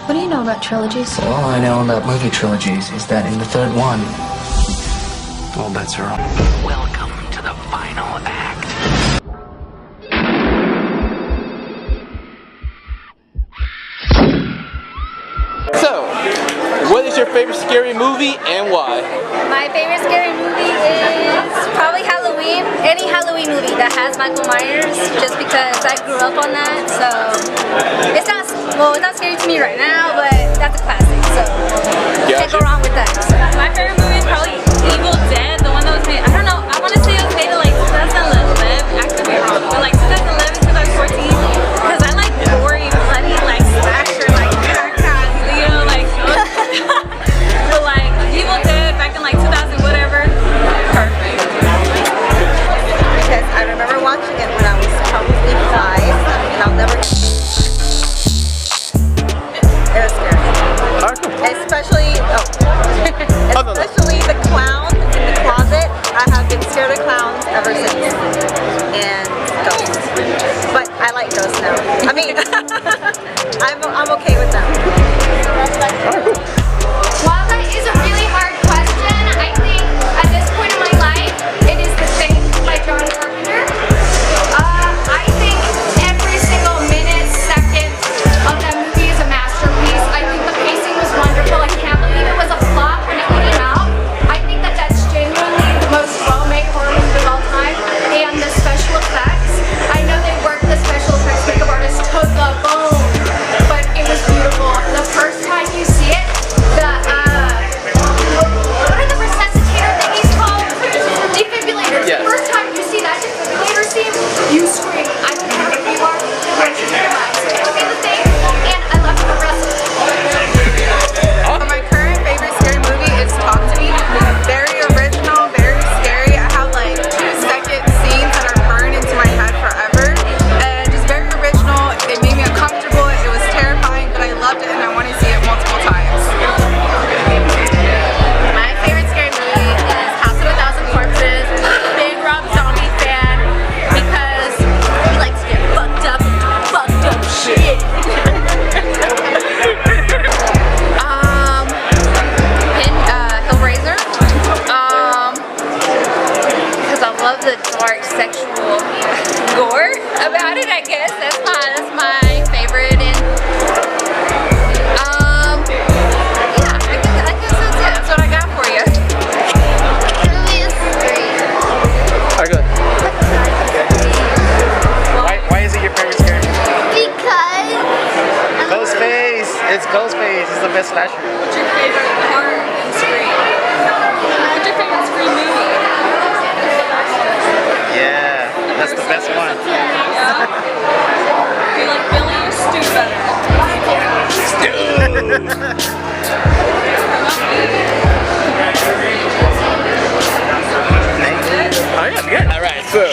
What do you know about trilogies? Well, all I know about movie trilogies is that in the third one, all bets are off. Welcome to the final act. So, what is your favorite scary movie and why? My favorite scary movie is probably Halloween. Any Halloween movie that has Michael Myers, just because I grew up on that. So it's not scary to me right now, but that's a classic. So can't go wrong with that. So. My favorite movie is probably Evil Dead, the one that was made. I don't know. I want to say it was made in like 2011. I could be wrong, but like 2011, 2014. Because I like gory, bloody, like slasher, like you know, like. But like Evil Dead back in like 2000 whatever, perfect. Because I remember watching it when I was probably 5, and I'll never. It was scary. Especially, especially the clown in the closet. I have been scared of clowns ever since, and ghosts. But I like ghosts now. I mean, I'm okay with them. While that is a really hard question, I think at this point in my life, it is The Thing by John Carpenter. I think every single minute, second of that movie is a masterpiece. I think the pacing was wonderful. I can't believe it was a flop when it came out. I think that that's genuinely the most well-made horror movie of all time. And the special effects, I know they worked the special effects makeup artist to the bone, but it was beautiful. The first time you see it, what are the resuscitator thingies called? Defibrillators. Yes. The first time you see that defibrillator scene, you scream. I don't care who you are, once you realize it will be The Thing, and I love the rest of it. My current favorite scary movie is Talk to Me. Very original, very scary. I have like 2-second scenes that are burned into my head forever, and just very original. It made me uncomfortable. It was terrifying, but I loved it, and I want to see it multiple times. My favorite scary movie is House of a Thousand Corpses. Big Rob Zombie fan because he likes to get fucked up shit. Hellraiser. Because I love the dark sexual gore about it. I guess that's my favorite. And yeah, I guess that's it. That's what I got for you. Alright, good. Why is it your favorite scary movie? Because Ghostface! It's Ghostface. It's the best slasher. What's your favorite part in Scream? What's your favorite Scream movie? Yeah, that's the best one. Yeah. Do you like Billy or Stu better? Alright, so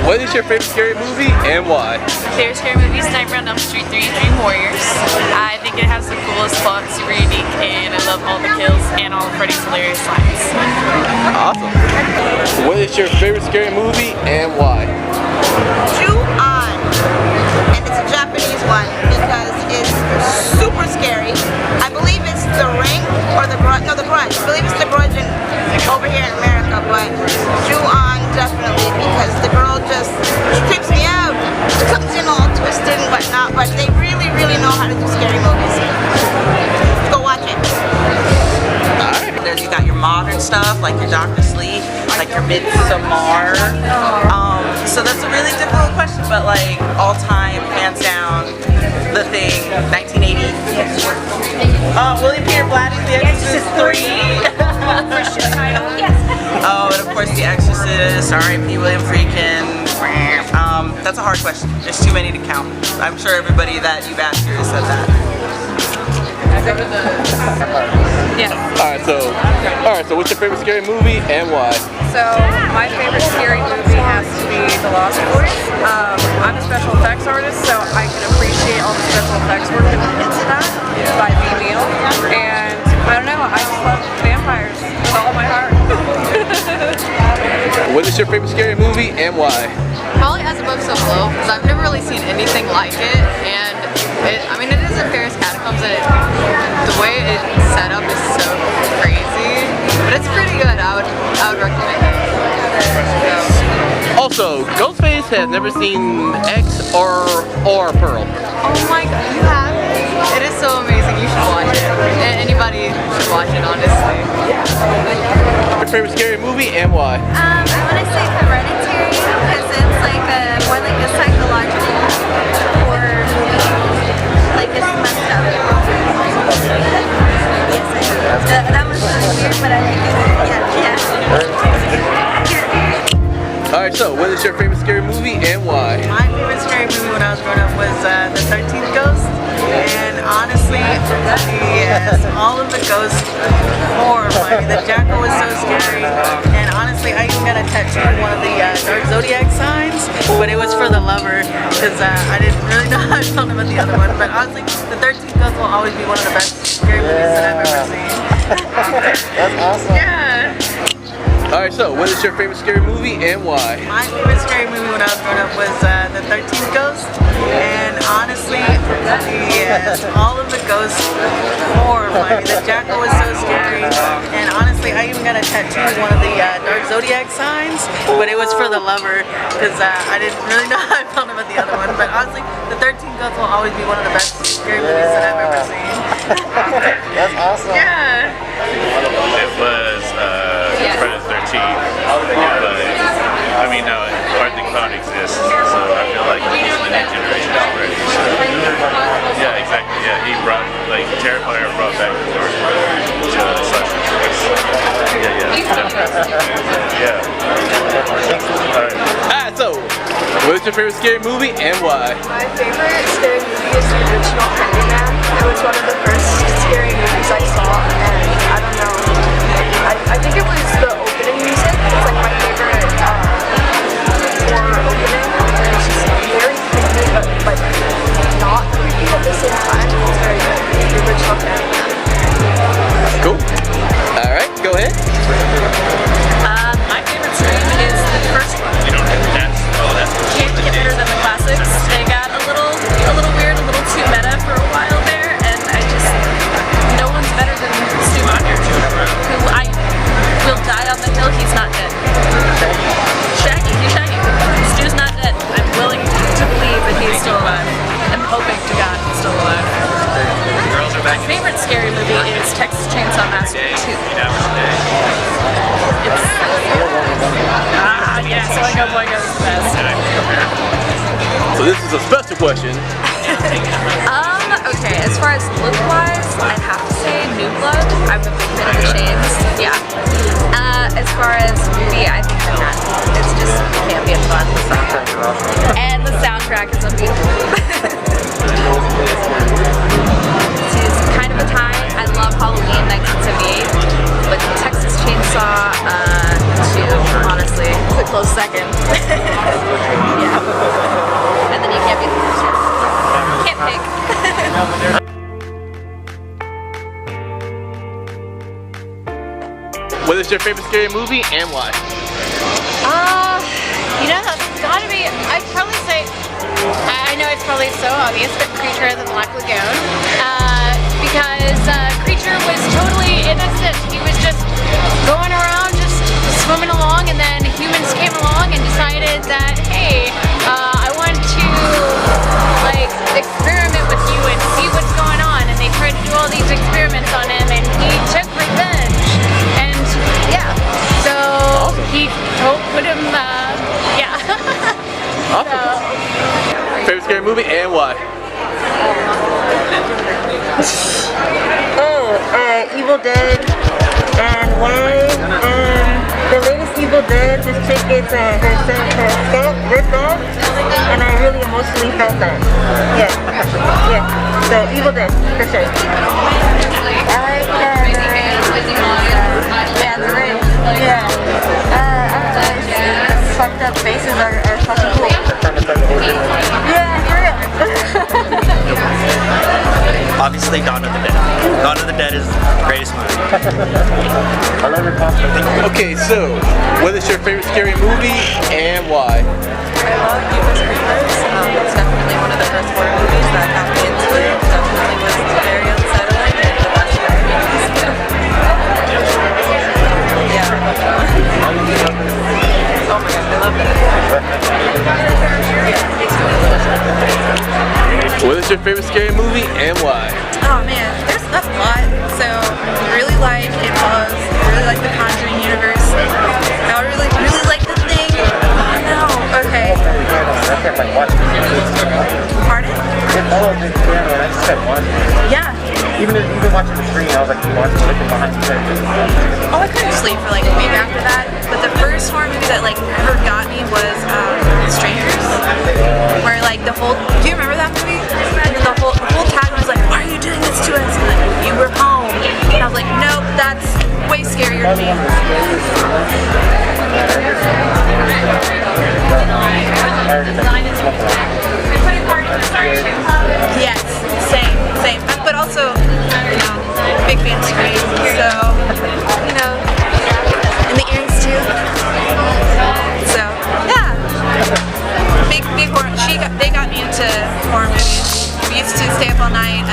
what is your favorite scary movie and why? Favorite scary movie is Nightmare on Elm Street 3 Dream Warriors. I think it has the coolest plot, super unique, and I love all the kills and all of Freddy's hilarious lines. Awesome. What is your favorite scary movie and why? Ju-on, and it's a Japanese one because it's super scary. I believe it's The Ring or The Grudge. No, The Grudge. I believe it's The Grudge over here in America, but Ju-on definitely because the girl just creeps me out. She comes in all twisted and whatnot, but they really, really know how to do scary movies. Go watch it. You got your modern stuff like your Dr. Sleep, like your Midsommar. So that's a really difficult question, but like all time, hands down, The Thing, 1980. William Peter Blatty's The Exorcist 3. Oh, and of course The Exorcist, R.I.P. William Friedkin. That's a hard question. There's too many to count. I'm sure everybody that you've asked here has said that. Yeah. Alright, so what's your favorite scary movie and why? So my favorite scary movie has to be The Lost Boys. I'm a special effects artist, so I can appreciate all the special effects work that went into that by V. Neal. And I don't know, I just love vampires with all my heart. What is your favorite scary movie and why? Probably As Above So Below, because I've never really seen anything like it, and it is in Paris Catacombs, and has never seen X or Pearl? Oh my god, you have? It is so amazing. You should watch it. Anybody should watch it, honestly. Your favorite scary movie and why? I want to say Hereditary because it's like more like a psychological horror movie. Like it's messed up. Yes, I do. That was really weird, but I like it. Yeah. Alright, so what is your favorite scary movie and why? My favorite scary movie when I was growing up was The 13th Ghost. And honestly, yes, all of the ghosts horrifying. The jackal was so scary. And honestly, I even got a tattoo of one of the dark zodiac signs, but it was for the lover because I didn't really know how I felt about the other one. But honestly, The 13th Ghost will always be one of the best scary movies that I've ever seen. That's awesome. Yeah. Alright, so what is your favorite scary movie and why? My favorite scary movie when I was growing up was The 13th Ghost. And honestly, yes, all of the ghosts horrifying. The jackal was so scary. And honestly, I even got a tattoo of one of the dark zodiac signs, but it was for the lover because I didn't really know how I felt about the other one. But honestly, The 13th Ghost will always be one of the best scary movies that I've ever seen. That's awesome. Yeah. It was Friday the 13th, but I mean, no, hardly clown exists, so I feel like he's the new generation already. So, yeah, exactly. Yeah, he brought Terrifier brought back the horror to slasher movies. Yeah. All right. So what is your favorite scary movie and why? My favorite scary movie is the original Candyman. It was one of the first scary movies I saw, and I don't know. I think it was the opening music. It's like my favorite horror opening. And it's just very creepy, but like not creepy at the same time. It's very good. The original Candyman. Cool. Alright, go ahead. My favorite scream is the first one. Can't get better than the classics. They got a little weird, a little too meta for a while there, and no one's better than Stu Macher, who I will die on the hill. He's not dead. Shaggy, he's Shaggy. Stu's not dead. I'm willing to believe that he's still alive. I'm hoping to God he's still alive. My favorite scary movie is Texas Chainsaw Massacre 2. Yeah, so I go Boingo is the best. So this is a special question. Okay, as far as look-wise, I'd have to say New Blood. I'm a big fan of the chains. Yeah. As far as movie, I think Manhattan. It's just campy and fun. And the soundtrack is unbeatable. This is kind of a tie. I love Halloween 1978, but Texas Chainsaw 2, honestly, it's a close second. Yeah. And then you can't be the first one. Can't pick. What is your favorite scary movie and why? You know, that's gotta be, I'd probably say, I know it's probably so obvious, but Creature of the Black Lagoon. Because Creature was totally innocent. He was just going around, just swimming along, and then humans came along and decided that, hey, I want to, experiment with you and see what's going on. And they tried to do all these experiments on him, and he took revenge. And, yeah, so he put him, yeah. Awesome. So, Favorite scary movie and why? Evil Dead, and why? The latest Evil Dead, this chick gets her scalp ripped off, and I really emotionally felt that. Yeah. So Evil Dead, for sure. Fucked up faces are fucking cool. Yeah, for real. Obviously, Dawn of the Dead. Dawn of the Dead is the greatest movie. Okay, so what is your favorite scary movie and why? I love Jeepers Creepers. It's definitely one of the first horror movies that got me into it. Definitely was very unsettling and the best horror movies. Yeah. Oh my god, I love it. your favorite scary movie and why? Oh man, that's a lot. So really like It Follows. Really like the Conjuring universe. I really like The Thing. Oh no. Okay. Pardon? Yeah. Even watching the screen, I was like looking behind you. Oh, I couldn't sleep for like a week after that. But the first horror movie that like ever got me was Strangers. Where like the whole, do you remember that movie? And then the whole tagline was like, why are you doing this to us? And like, you were home. And I was like, nope, that's way scarier to me. Yes, same. But also, big fan of Scream, so, and the earrings too. So, yeah. Big horror. They got me into horror movies. We used to stay up all night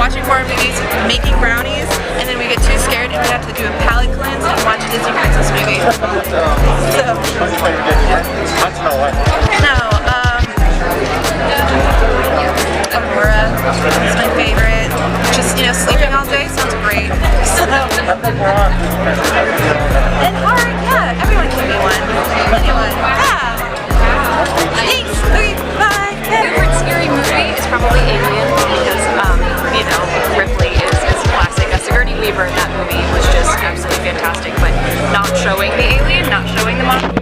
watching horror movies, making brownies, and then we get too scared and we have to do a palate cleanse and watch a Disney princess movie. So, Aurora is my favorite. Just, sleeping all day sounds great. So, and horror, yeah, everyone can be one. Anyone. Yeah. Thanks. Okay, bye. Favorite scary movie is probably Alien because, Ripley is classic. Sigourney Weaver in that movie was just absolutely fantastic, but not showing the alien, not showing the monster.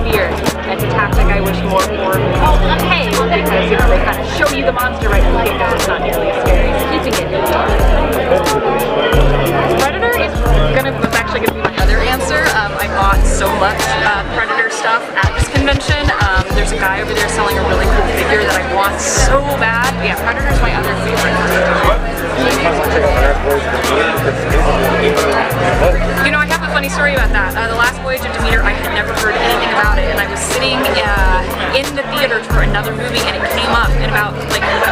Fear. It's a tactic I wish more horror movies would take because, they kind of show you the monster right from the get-go. It's not nearly as scary as keeping it. Predator was actually going to be my other answer. I bought so much Predator stuff at this convention. There's a guy over there selling a really cool figure that I want so bad. Yeah, Predator's my other favorite. I have a funny story about that. The last Voyage of Demeter, I had never heard anything about it, and I was sitting in the theater for another movie, and it came up, and about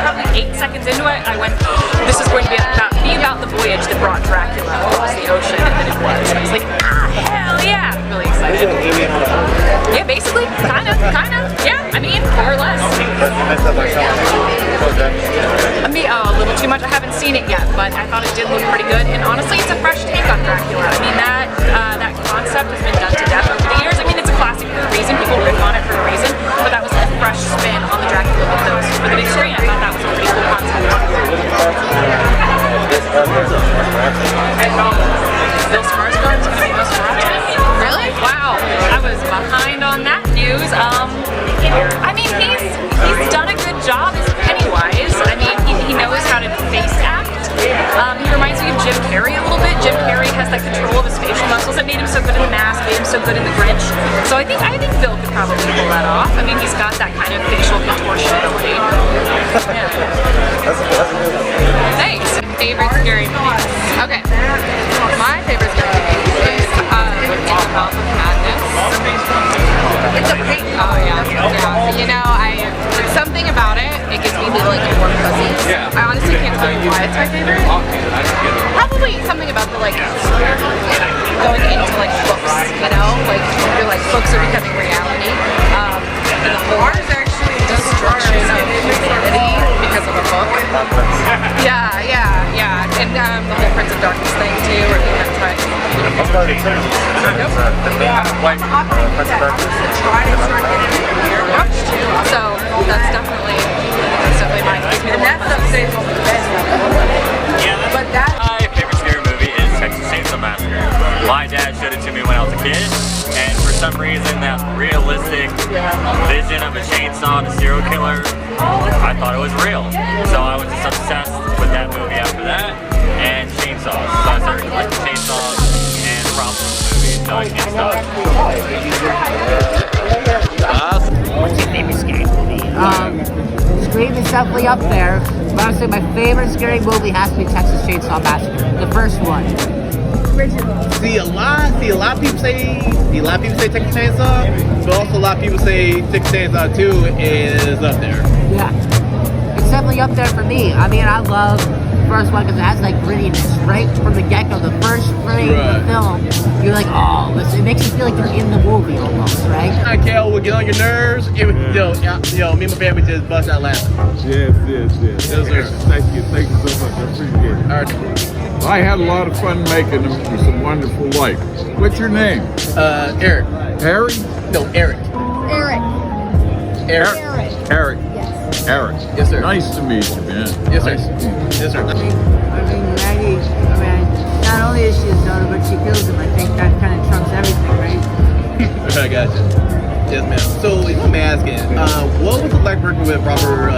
probably 8 seconds into it, I went, this is going to be about the voyage that brought Dracula across the ocean, and then it was. And I was like, hell yeah! Really excited. Yeah, basically, kind of, yeah, more or less. A little too much. I haven't seen it yet, but I thought it did look pretty good, and honestly, it's a fresh take on Dracula. That concept has been done to death over the years. It's a classic for a reason. People riff on it for a reason, but that was a fresh spin on the Dracula mythos for the big screen. I thought that was a pretty cool concept. Bill Skarsgård's going to be Nosferatu? Really? Wow, I was behind on that news. He's done a good job as Pennywise. He knows how to face act. He reminds me of Jim Carrey a little bit. Jim Carrey has that control of his facial muscles that made him so good in The Mask, made him so good in The Grinch. So I think Bill could probably pull that off. He's got that kind of facial contortion ability. Yeah. Thanks. Favorite scary movie? Okay. My favorite scary movie is In the Mouth of Madness. It's a great movie. Oh yeah. There's something about it. It gives me the warm fuzzies. Yeah. I honestly can't tell you why it's my favorite. Probably something about the going into books, your books are becoming reality. And the whole actually destruction of humanity because of a book. Yeah. And the whole Prince of Darkness thing too, or that's right. So that's definitely mine. And that's upstairs on the best. But my favorite scary movie is Texas Chainsaw Massacre. My dad showed it to me when I was a kid, and for some reason that realistic vision of a chainsaw and a serial killer, I thought it was real. So I was just obsessed with that movie after that, and chainsaws. So I started collecting chainsaws and props from the movie, so I can't stop. What's your favorite scary movie? Scream is definitely up there. But I would say my favorite scary movie has to be Texas Chainsaw Massacre, the first one. See a lot of people say Texas Chainsaw, but also a lot of people say Texas Chainsaw 2 is up there. Yeah, it's definitely up there for me. I love first one because it has like grittiness right from the get-go. The first frame of the film, you're like, oh, it makes you feel like you're in the movie almost, right? I Kel would get on your nerves. It was, yo, me and my family just bust out laughing. Yes. Yes, sir. Thank you so much. I appreciate it. All right. I had a lot of fun making them. It's a wonderful life. What's your name? Eric. Harry? No, Eric. Eric. Eric. Yes. Eric. Yes, sir. Nice to meet you, man. Yes, sir. Nice to meet you. Yes, sir. Maggie, not only is she his daughter, but she kills him. I think that kind of trumps everything, right? I got you. Yes, ma'am. So, if I'm asking, what was it like working with Robert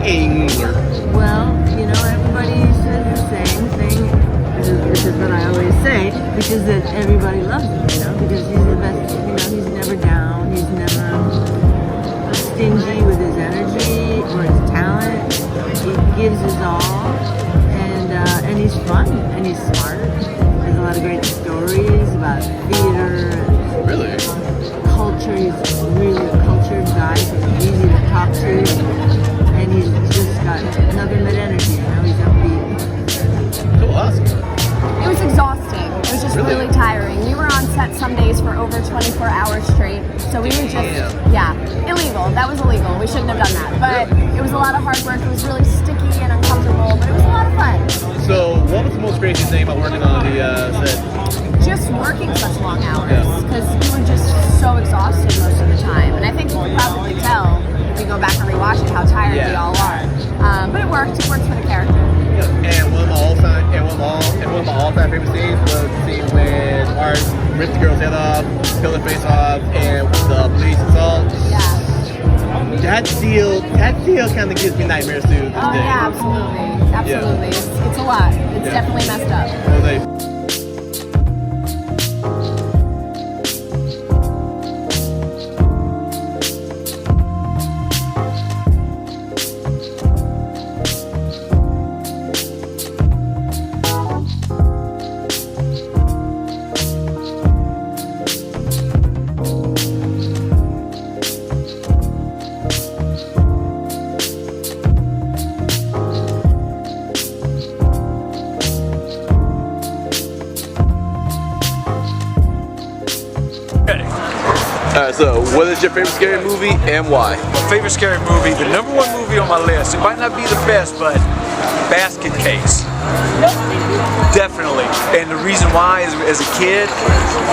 Engler? Well, everybody says the same thing, which is what I always say, which is that everybody loves him, because he's the best, he's never down, he's never stingy with his energy or his talent. He gives his all, and he's fun, and he's smart. There's a lot of great stories about theater and really culture. He's really a cultured guy, so he's easy to talk to, and he's just got another mid-energy, he's upbeat. So awesome. It was exhausting. It was just really tiring. We were on set some days for over 24 hours straight. So we were just, illegal. That was illegal. We shouldn't have done that. But it was a lot of hard work. It was really sticky and uncomfortable, but it was a lot of fun. So what was the most crazy thing about working on the set? Just working such long hours, because we were just so exhausted most of the time. And I think we'll probably tell if we go back and rewatch it how tired we all are. But it worked. It worked for the character. And one of my all-time favorite scenes was the scene when Art ripped the girl's head off, peeled her face off, and the police assault. Yeah. That deal kind of gives me nightmares too. Oh yeah, absolutely. It's a lot. It's definitely messed up. Alright, so what is your favorite scary movie and why? My favorite scary movie, the #1 movie on my list, it might not be the best, but Basket Case. Definitely. And the reason why is, as a kid,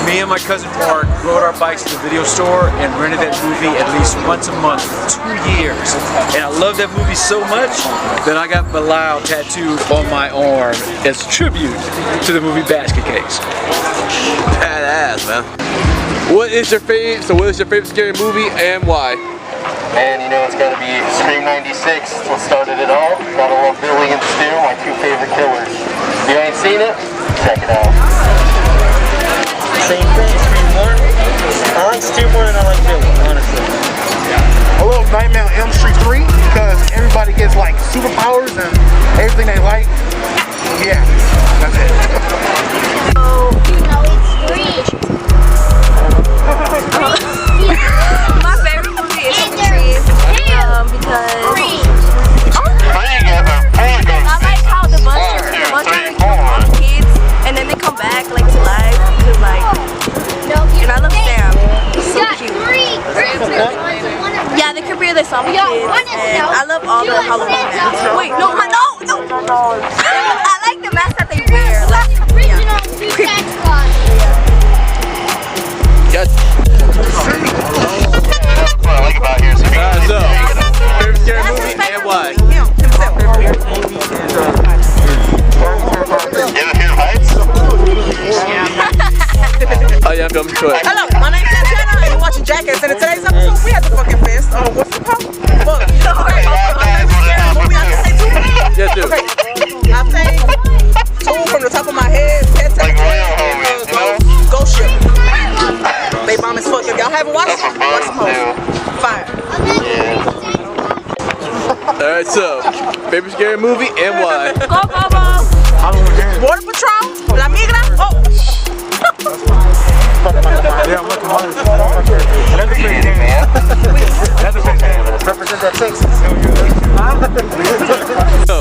me and my cousin Mark rode our bikes to the video store and rented that movie at least once a month for 2 years. And I love that movie so much that I got Bilal tattooed on my arm as a tribute to the movie Basket Case. Badass, man. What is your favorite scary movie and why? And it's gotta be Scream 96, what started it all. Gotta love Billy and Stu, my two favorite killers. If you ain't seen it, check it out. Same thing, Scream 1. I like Stu more than I like Billy, honestly. I love Nightmare on Elm Street 3 because everybody gets like superpowers and everything they like. Yeah, that's it. Oh, it's green. My favorite movie is Scream because I like how the monster kills kids and then they come back like to life and I love Sam. He's so cute. Yeah, the creepier they saw kids and I love all the Halloween masks. Wait, no. I like the masks that they wear. What I like about here is so, favorite scary movie and why? Oh yeah, I'm filming to it. Hello, my name's Santana and you're watching Jackass, and in today's episode we had the fucking fist. What's it called? Fuck. Okay, movie I can say two? Yes, dude. Okay. I think two from the top of my head, Pet Ghost Ship. They bomb as fuck. If y'all haven't watched it, watch some hoes. Fire. Alright, so, favorite scary movie and why? Go, go, go. Border Patrol, La Migra. Oh. Yeah, I'm looking hard. Another great game, man. Another great game. Represent that Texas. So,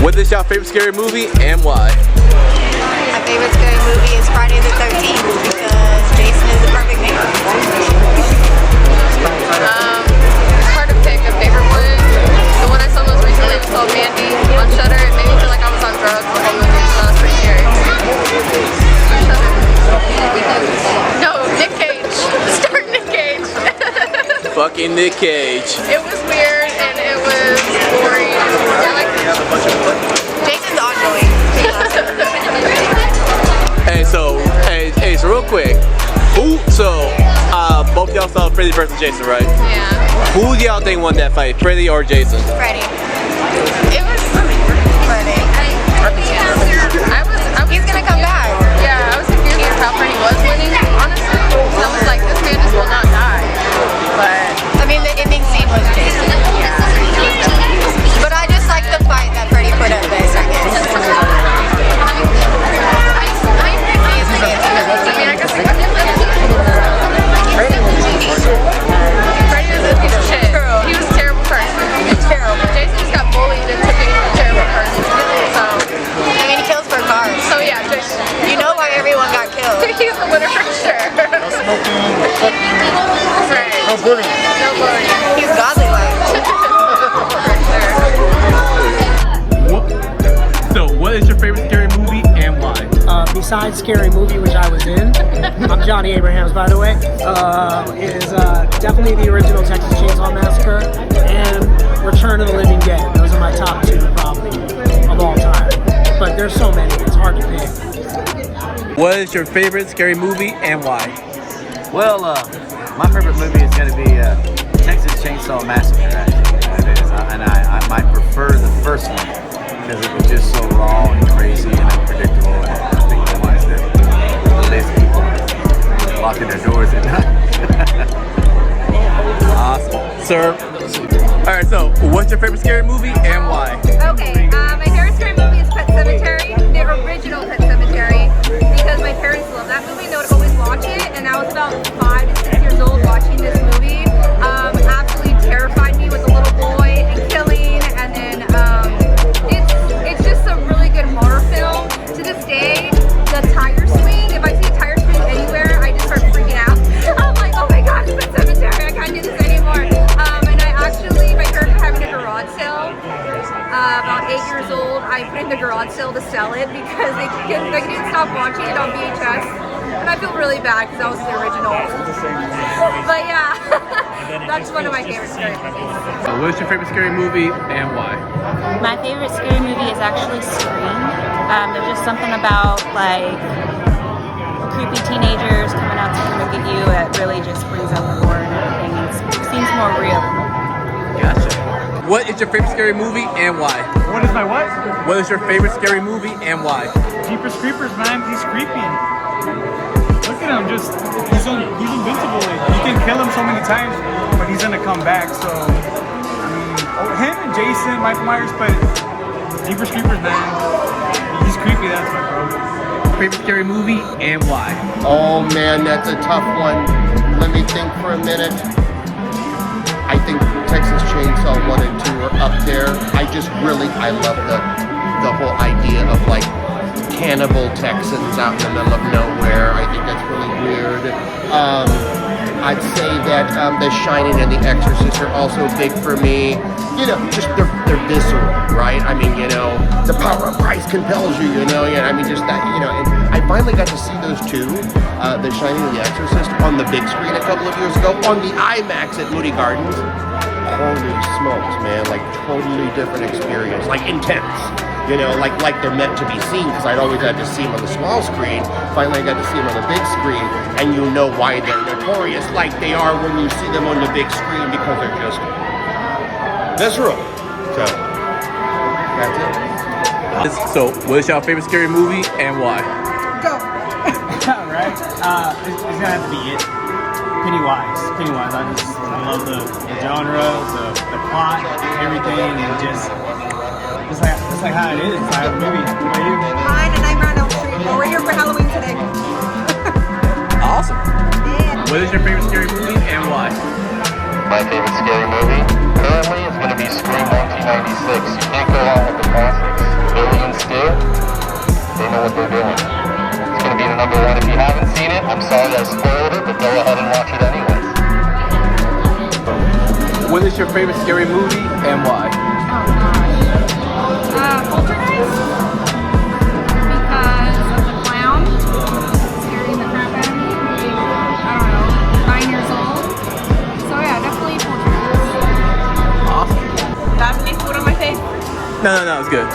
what What is your favorite scary movie and why? My favorite scary movie is Friday the 13th because Jason is the perfect name. It's hard to pick a favorite one. The one I saw most recently was called Mandy on Shudder. It made me feel like I was on drugs the whole movie, so that was pretty scary. No, Nick Cage. Start Nick Cage. Fucking Nick Cage. It was weird and it was boring. Jason's annoying. Hey, so real quick. Both y'all saw Freddy versus Jason, right? Yeah. Who do y'all think won that fight, Freddy or Jason? Freddy. It was Freddy. He's gonna come back. Yeah, I was confused with how Freddy was winning, honestly. I was like, this man just will not die. But I mean, the ending scene was Jason. But I just like the fight that Freddy put up there second. Freddy was a piece of shit. He was a terrible person. Terrible. Jason just got bullied into being a terrible person. So, I mean, he kills for cars. so yeah, Jason. You know why everyone got killed. He's the winner for sure. Right. No bullying. No bullying. He's godly like. So, what is your favorite scary movie and why? Besides Scary Movie, which I was in, I'm Johnny Abrahams, by the way, is definitely the original Texas Chainsaw Massacre and Return of the Living Dead. Those are my top two, probably, of all time. But there's so many, it's hard to pick. What is your favorite scary movie and why? Well, my favorite movie is going to be Texas Chainsaw Massacre, actually. It is. And I might prefer the first one because it was just so raw and crazy and unpredictable. And I think the ones that least people locking their doors at night. Awesome. Sir, alright, so what's your favorite scary movie and why? Okay, my favorite scary movie is Pet Sematary, the original Pet Sematary, because my parents loved that movie. They would always watch it, and I was about 5 to 6 years old watching this movie. Absolutely terrified me with the little boy and killing, and then it's just a really good horror film. To this day, the tire swing, if I see a tire swing anywhere, I just start freaking out. I'm like, oh my god, it's Pet Sematary, I can't do this anymore. And I actually, my parents were having a garage sale. About 8 years old, I put in the garage sale to sell it because they didn't stop watching it on VHS. And I feel really bad because that was the original. But yeah, that's one of my favorite scary movies. So what's your favorite scary movie and why? My favorite scary movie is actually Scream. There's just something about like creepy teenagers coming out to come and get you that really just brings out the horror and everything. It seems more real. Gotcha. What is your favorite scary movie and why? What is my what? What is your favorite scary movie and why? Jeepers Creepers, man. He's creepy. Look at him, he's invincible. You can kill him so many times, but he's gonna come back. So, I mean, him and Jason, Michael Myers, but Jeepers Creepers, man. He's creepy, that's what, bro. Favorite scary movie and why? Oh man, that's a tough one. Let me think for a minute. I think Texas Chainsaw 1 and 2 are up there. I love the whole idea of like cannibal Texans out in the middle of nowhere. I think that's really weird. I'd say that The Shining and The Exorcist are also big for me. You know, just they're visceral, right? I mean, you know, the power of Christ compels you, you know? Yeah, I mean, just that, you know. And I finally got to see those two, The Shining and The Exorcist, on the big screen a couple of years ago on the IMAX at Moody Gardens. Holy smokes, man! Like totally different experience, like intense. You know, like they're meant to be seen, because I'd always had to see them on the small screen. Finally, I got to see them on the big screen, and you know why they're notorious like they are when you see them on the big screen, because they're just visceral. So that's it. So, what is your favorite scary movie and why? Go. Right? It's gonna have to be it. Pennywise. I love the genre, the plot, everything, and just like how it is. It's like a movie. What about you? Mine and Nightmare on Elm Street. Well, we're here for Halloween today. Awesome. What is your favorite scary movie and why? My favorite scary movie currently is going to be Scream 1996. You can't go wrong with the classics. watch it anyways. What is your favorite scary movie and why? Poltergeist? Because of the clown scaring the crap out of me. I don't know, 9 years old. So yeah, definitely Poltergeist. Awesome. Do I have any food on my face? No, it's good.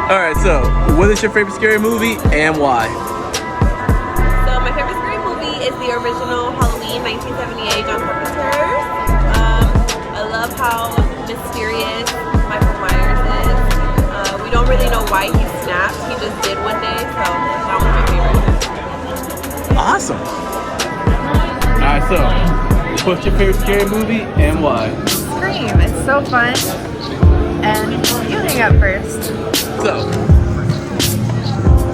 Alright, so what is your favorite scary movie and why? So my favorite scary movie is the original Halloween 1978 John Carpenter's. I love how mysterious Michael Myers is. We don't really know why he snapped. He just did one day, so that was my favorite. Awesome. Alright, so what's your favorite scary movie and why? Scream. It's so fun. And you hang up first.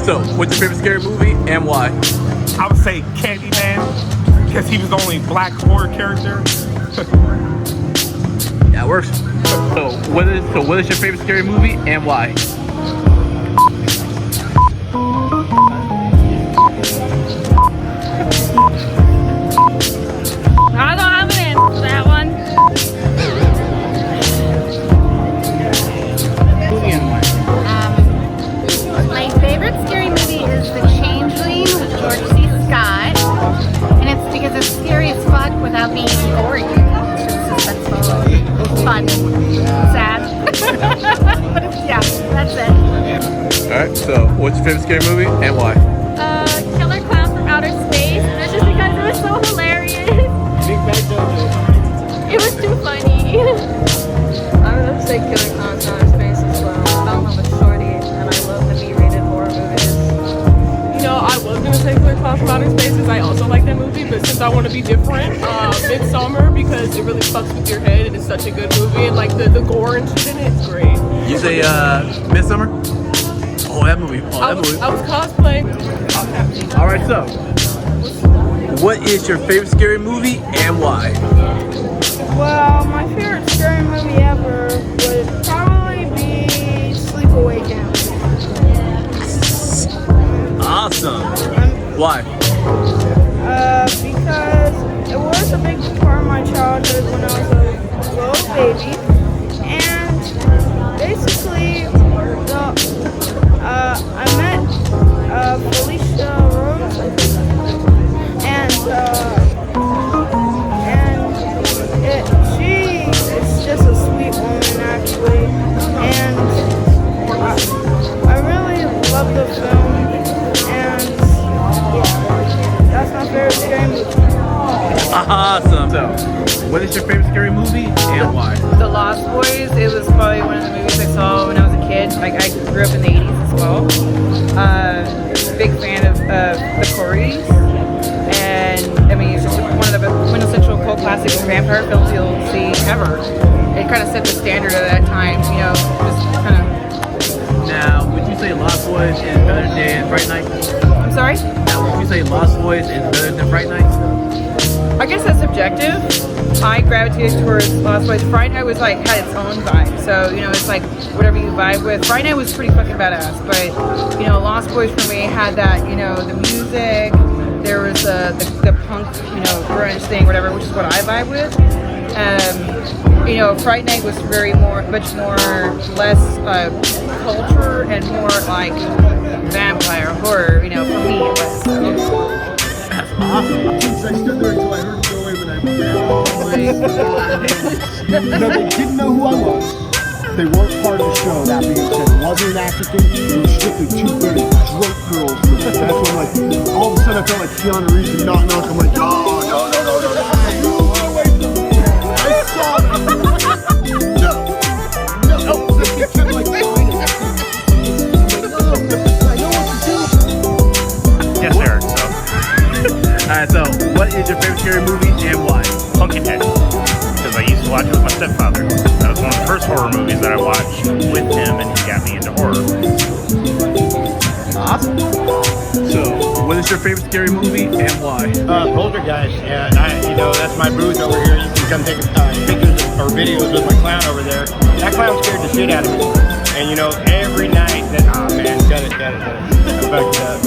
So what's your favorite scary movie and why? I would say Candyman, because he was the only black horror character. That works. So what is your favorite scary movie and why? I don't have an answer for that one. My favorite scary movie is The Changeling with George C. Scott. And it's because it's scary as fuck without being gory. It's just suspenseful, fun, sad. But it's, yeah, that's it. Alright, so what's your favorite scary movie and why? Killer Clown from Outer Space. And it's just because it was so hilarious. Big Bad Jojo. It was too funny. I would have to say Killer Clowns from Outer Space as well. I fell in love with Shorty, and I love the B-rated horror movies. You know, I was gonna say Killer Clowns from Outer Space because I also like that movie, but since I want to be different, Midsommar, because it really fucks with your head and it's such a good movie, and like the gore and shit in it, it's great. You say Midsommar? Oh, that movie. I was cosplaying. Alright, so what is your favorite scary movie and why? Well, my favorite scary movie ever would probably be Sleepaway Camp. Awesome. Why? Because it was a big part of my childhood when I was a little baby. And basically, I met Felicia Rose, I think. She is just a sweet woman, actually. And I really love the film. And yeah, that's my favorite scary movie. Awesome. So, what is your favorite scary movie and why? The Lost Boys. It was probably one of the movies I saw when I was a kid. Like, I grew up in the 80s as well. Big fan of the Coreys. And, I mean, it's just one of the quintessential cult classic vampire films you'll see ever. It kind of set the standard at that time, you know, just kind of... Now, would you say Lost Boys is better than Fright Night? I'm sorry? Now, would you say Lost Boys is better than Fright Night? I guess that's subjective. I gravitated towards Lost Boys. Fright Night was like, had its own vibe. So, you know, it's like whatever you vibe with. Fright Night was pretty fucking badass. But, you know, Lost Boys for me had that, you know, the music. There was the punk, you know, grunge thing, whatever, which is what I vibe with. You know, Fright Night was much more less culture and more like vampire horror, you know, for me it was. So. That's awesome. I stood there until I heard it go away when I No, they didn't know who I was. They weren't part of the show. That being said, it wasn't an actor thing. It was strictly two very drunk girls. That's when, like, all of a sudden I felt like Keanu Reeves and knock. I'm like, no. I saw them. No. They kept like signing it. I know what to do. Yes, Eric. So. Alright, so what is your favorite scary movie and why? Pumpkinhead. Because I used to watch it with my stepfather. That was one of the first horror movies that I watched with him, and he got me into horror. Awesome. So, what is your favorite scary movie and why? Poltergeist. Yeah, and that's my booth over here. You can come take pictures or videos with my clown over there. That clown scared the shit out of me. And every night that, oh man, got it. I fucked up.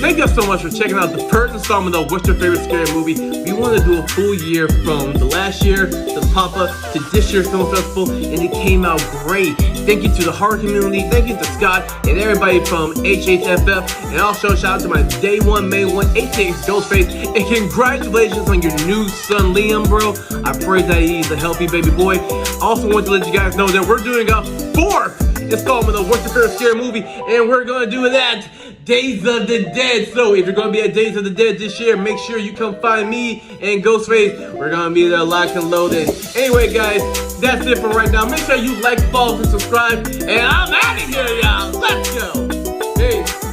Thank you so much for checking out the first installment of What's Your Favorite Scary Movie. We want to do a full year from the last year to the pop-up to this year's film festival, and it came out great. Thank you to the horror community, thank you to Scott and everybody from HHFF, and also shout out to my day one, May 1, aka Ghostface, and congratulations on your new son Liam, bro. I pray that he's a healthy baby boy. Also want to let you guys know that we're doing a 4th installment of What's Your Favorite Scary Movie, and we're gonna do that Days of the Dead. So if you're gonna be at Days of the Dead this year, make sure you come find me and Ghostface. We're gonna be there locked and loaded. Anyway, guys, that's it for right now. Make sure you like, follow, and subscribe, and I'm out of here, y'all. Let's go. Peace.